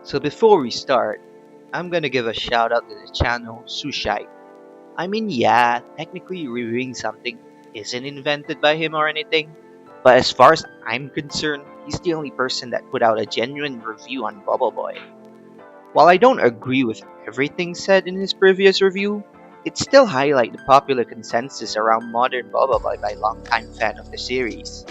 So before we start, I'm gonna give a shout out to the channel Sushite. I mean, yeah, technically reviewing something isn't invented by him or anything, but as far as I'm concerned, he's the only person that put out a genuine review on BoBoiBoy. While I don't agree with everything said in his previous review, it still highlights the popular consensus around modern BoBoiBoy by longtime fan of the series.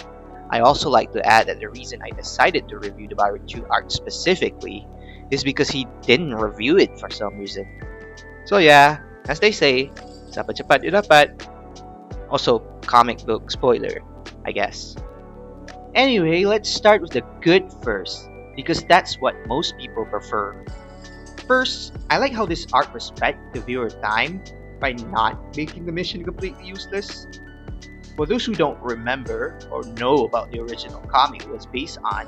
I also like to add that the reason I decided to review the Baraju Arc specifically is because he didn't review it for some reason. So yeah, as they say, dapat cepat di dapat. Also, comic book spoiler, I guess. Anyway, let's start with the good first, because that's what most people prefer. First, I like how this arc respects the viewer time by not making the mission completely useless. For those who don't remember or know about the original comic it was based on,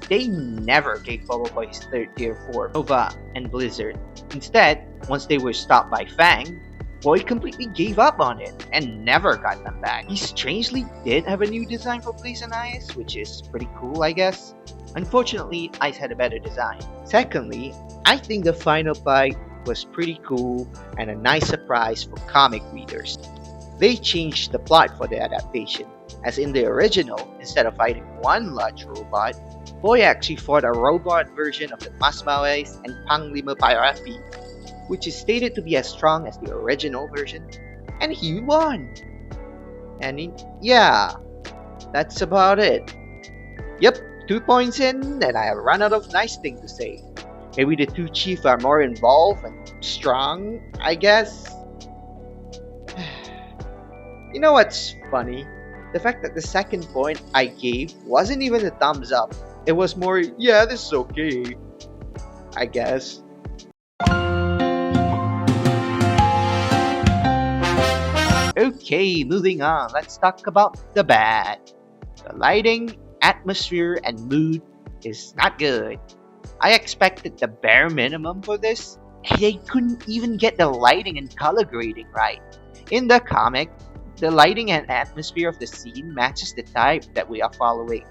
they never gave BoBoiBoy his third tier for Nova and Blizzard. Instead, once they were stopped by Fang, Boy completely gave up on it and never got them back. He strangely did have a new design for Blaze and Ice, which is pretty cool, I guess. Unfortunately, Ice had a better design. Secondly, I think the final fight was pretty cool and a nice surprise for comic readers. They changed the plot for the adaptation, as in the original, instead of fighting one large robot, Boy actually fought a robot version of the Masmawais and Panglima Pyrafi, which is stated to be as strong as the original version, and he won! Yeah, that's about it. Yep, 2 points in, and I have run out of nice things to say. Maybe the two chiefs are more involved and strong, I guess? You know what's funny? The fact that the second point I gave wasn't even a thumbs up. It was more, yeah, this is okay, I guess. Okay, moving on. Let's talk about the bad. The lighting, atmosphere, and mood is not good. I expected the bare minimum for this, and they couldn't even get the lighting and color grading right. In the comic, the lighting and atmosphere of the scene matches the type that we are following.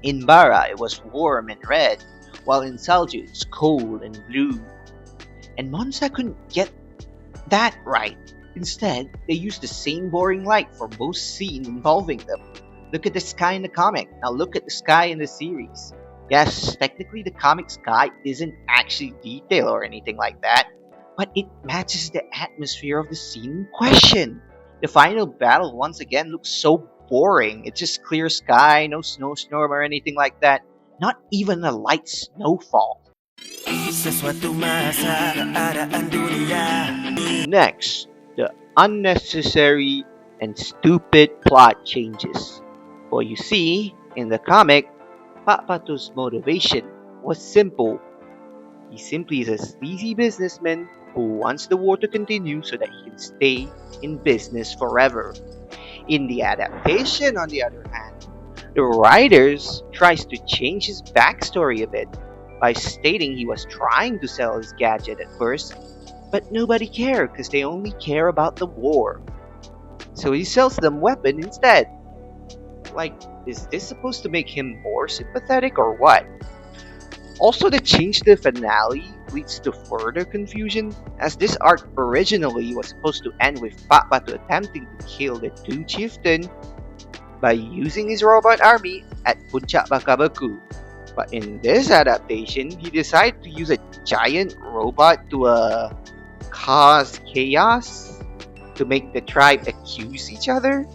In Bara, it was warm and red, while in Salju, it's cold and blue. And Monza couldn't get that right. Instead, they used the same boring light for both scenes involving them. Look at the sky in the comic, now look at the sky in the series. Yes, technically the comic sky isn't actually detailed or anything like that, but it matches the atmosphere of the scene in question. The final battle once again looks so boring. It's just clear sky, no snowstorm or anything like that. Not even a light snowfall. Next, the unnecessary and stupid plot changes. For you see, in the comic, Pato's motivation was simple. He simply is a sleazy businessman who wants the war to continue so that he can stay in business forever. In the adaptation, on the other hand, the writers tries to change his backstory a bit by stating he was trying to sell his gadget at first, but nobody cared because they only care about the war. So he sells them weapon instead. Like, is this supposed to make him more sympathetic or what? Also, the change to the finale leads to further confusion, as this arc originally was supposed to end with Pato attempting to kill the two chieftains by using his robot army at Puncak Bakabaku. But in this adaptation, he decided to use a giant robot to cause chaos to make the tribe accuse each other.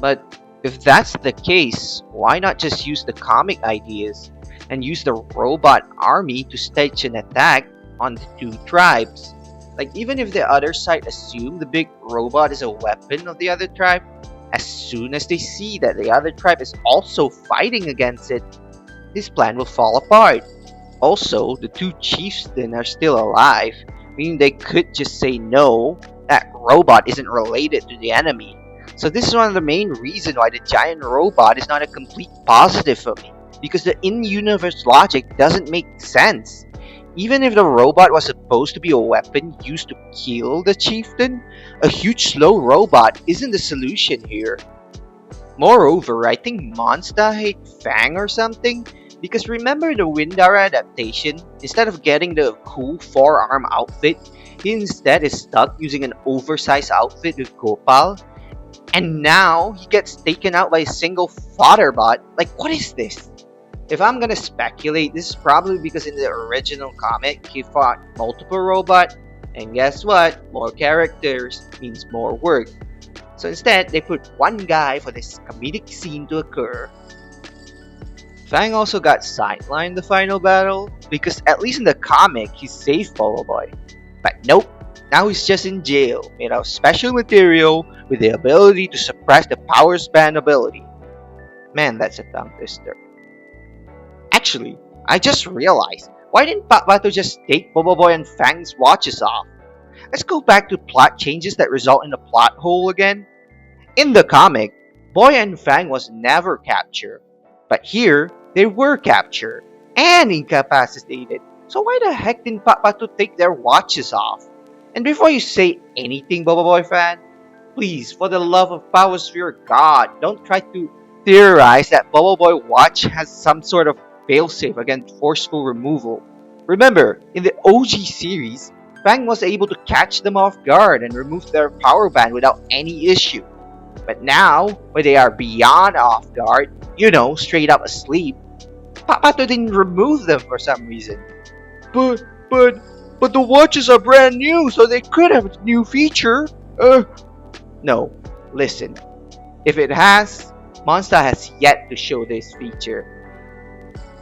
But if that's the case, why not just use the comic ideas and use the robot army to stage an attack on the two tribes? Like, even if the other side assume the big robot is a weapon of the other tribe, as soon as they see that the other tribe is also fighting against it, this plan will fall apart. Also, the two chiefs then are still alive, meaning they could just say no, that robot isn't related to the enemy. So this is one of the main reasons why the giant robot is not a complete positive for me, because the in-universe logic doesn't make sense. Even if the robot was supposed to be a weapon used to kill the chieftain, a huge slow robot isn't the solution here. Moreover, I think Monsta hate Fang or something, Because remember the Windara adaptation? Instead of getting the cool forearm outfit, he instead is stuck using an oversized outfit with Gopal. And now he gets taken out by a single fodder bot. Like, what is this? If I'm gonna speculate, this is probably because in the original comic, he fought multiple robots, and guess what? More characters means more work. So instead, they put one guy for this comedic scene to occur. Fang also got sidelined in the final battle, because at least in the comic, he saved BoBoiBoy. But nope, now he's just in jail, made out of special material with the ability to suppress the power span ability. Man, that's a tongue twister. Actually, I just realized, why didn't Patbato just take BoBoiBoy and Fang's watches off? Let's go back to plot changes that result in a plot hole again. In the comic, Boy and Fang was never captured, but here, they were captured and incapacitated. So why the heck didn't Patbato take their watches off? And before you say anything, BoBoiBoy fan, please, for the love of Power Sphere God, don't try to theorize that BoBoiBoy watch has some sort of failsafe against forceful removal. Remember, in the OG series, Fang was able to catch them off guard and remove their power band without any issue. But now, when they are beyond off guard, straight up asleep, Papato didn't remove them for some reason. But, but the watches are brand new, so they could have a new feature. No, listen. If it has, Monster has yet to show this feature.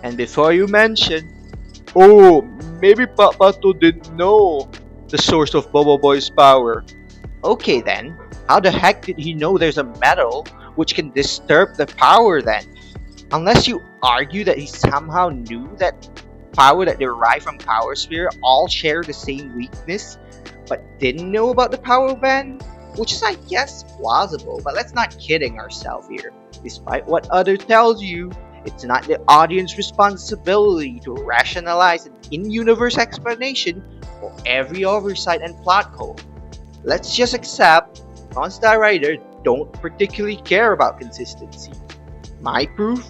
And before you mention, oh, maybe Papato didn't know the source of BoBoiBoy's power. Okay then, how the heck did he know there's a metal which can disturb the power then? Unless you argue that he somehow knew that power that derived from Power Sphere all share the same weakness, but didn't know about the power band? Which is, I guess, plausible, but let's not kidding ourselves here. Despite what other tells you, it's not the audience's responsibility to rationalize an in-universe explanation for every oversight and plot hole. Let's just accept Monster Rider don't particularly care about consistency. My proof?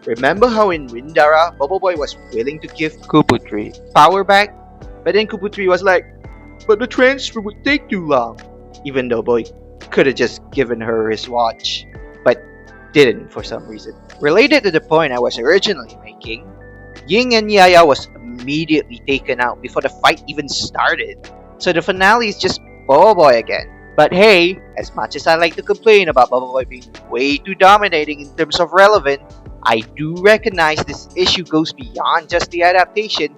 Remember how in Windara, BoBoiBoy was willing to give Kuputri power back? But then Kuputri was like, but the transfer would take too long. Even though Boy could have just given her his watch, but didn't for some reason. Related to the point I was originally making, Ying and Yaya was immediately taken out before the fight even started. So the finale is just BoBoiBoy again. But hey, as much as I like to complain about BoBoiBoy being way too dominating in terms of relevant, I do recognize this issue goes beyond just the adaptation,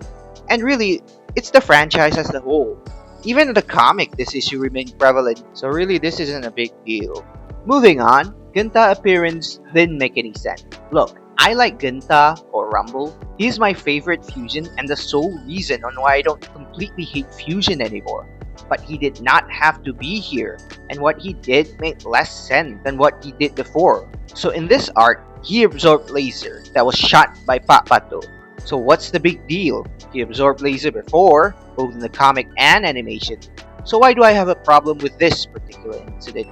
and really, it's the franchise as a whole. Even in the comic, this issue remained prevalent, so really this isn't a big deal. Moving on, Ginta appearance didn't make any sense. Look, I like Ginta, or Rumble. He's my favorite fusion and the sole reason on why I don't completely hate fusion anymore. But he did not have to be here, and what he did made less sense than what he did before. So in this arc, he absorbed laser that was shot by Papato. So what's the big deal? He absorbed laser before, both in the comic and animation. So why do I have a problem with this particular incident?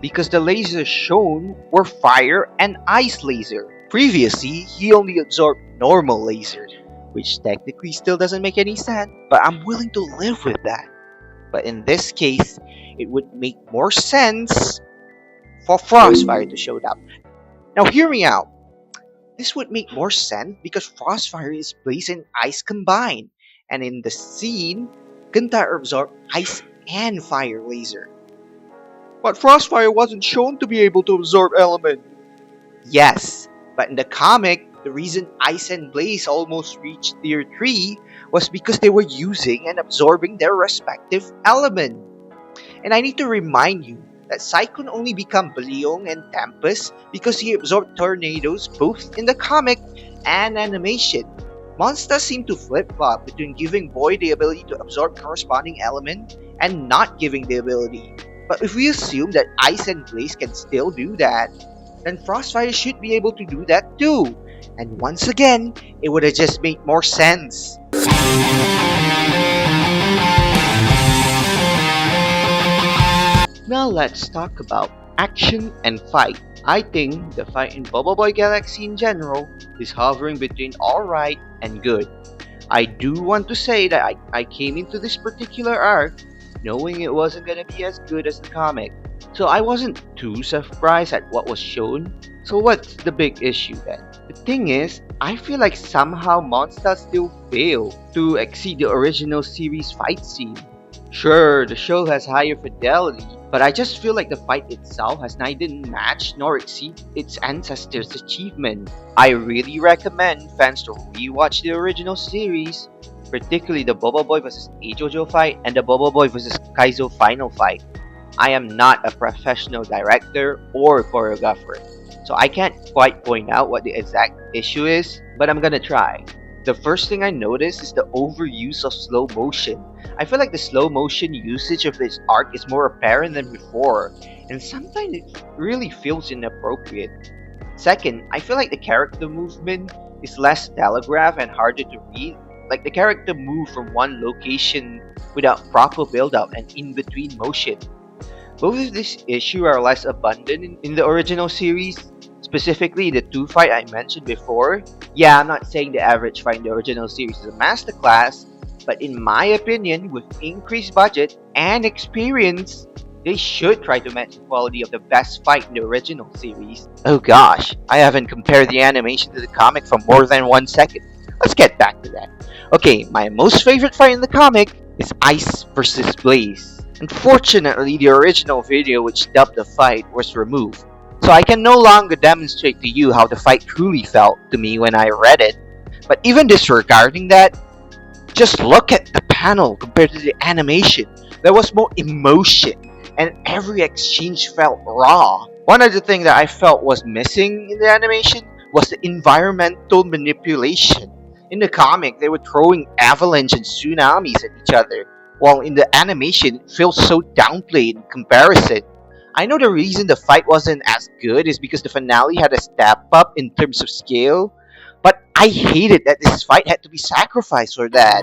Because the lasers shown were fire and ice laser. Previously, he only absorbed normal lasers, which technically still doesn't make any sense, but I'm willing to live with that. But in this case, it would make more sense for Frostfire to show up. Now hear me out. This would make more sense because Frostfire is Blaze and Ice combined, and in the scene, Ginta absorbed ice and fire laser. But Frostfire wasn't shown to be able to absorb element. Yes, but in the comic, the reason Ice and Blaze almost reached Tier 3 was because they were using and absorbing their respective element. And I need to remind you that Cyclone only became Baleong and Tempest because he absorbed tornadoes both in the comic and animation. Monsters seem to flip-flop between giving Boy the ability to absorb corresponding element and not giving the ability. But if we assume that Ice and Blaze can still do that, then Frostfire should be able to do that too. And once again, it would have just made more sense. Now let's talk about action and fight. I think the fight in BoBoiBoy Galaxy in general is hovering between alright and good. I do want to say that I came into this particular arc knowing it wasn't gonna be as good as the comic. So I wasn't too surprised at what was shown. So what's the big issue then? The thing is, I feel like somehow Monster still failed to exceed the original series fight scene. Sure, the show has higher fidelity, but I just feel like the fight itself has neither matched nor exceeded its ancestors' achievement. I really recommend fans to rewatch the original series, particularly the BoBoiBoy vs. Jojo fight and the BoBoiBoy vs. Kaizo final fight. I am not a professional director or choreographer, so I can't quite point out what the exact issue is, but I'm gonna try. The first thing I noticed is the overuse of slow motion. I feel like the slow motion usage of this arc is more apparent than before, and sometimes it really feels inappropriate. Second, I feel like the character movement is less telegraphed and harder to read. Like the character move from one location without proper build up and in between motion. Both of these issues are less abundant in the original series, specifically the two fight I mentioned before. Yeah, I'm not saying the average fight in the original series is a masterclass, but in my opinion, with increased budget and experience, they should try to match the quality of the best fight in the original series. Oh gosh, I haven't compared the animation to the comic for more than 1 second. Let's get back to that. Okay, my most favorite fight in the comic is Ice versus Blaze. Unfortunately, the original video which dubbed the fight was removed, so I can no longer demonstrate to you how the fight truly felt to me when I read it. But even disregarding that, just look at the panel compared to the animation. There was more emotion, and every exchange felt raw. One of the things that I felt was missing in the animation was the environmental manipulation. In the comic, they were throwing avalanche and tsunamis at each other, while in the animation, it feels so downplayed in comparison. I know the reason the fight wasn't as good is because the finale had a step up in terms of scale, but I hated that this fight had to be sacrificed for that.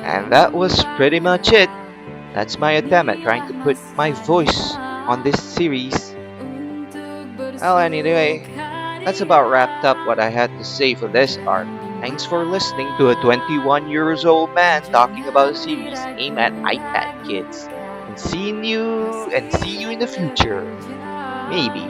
And that was pretty much it. That's my attempt at trying to put my voice on this series. Well, anyway, that's about wrapped up what I had to say for this arc. Thanks for listening to a 21 years old man talking about a series aimed at iPad kids. And see you in the future. Maybe.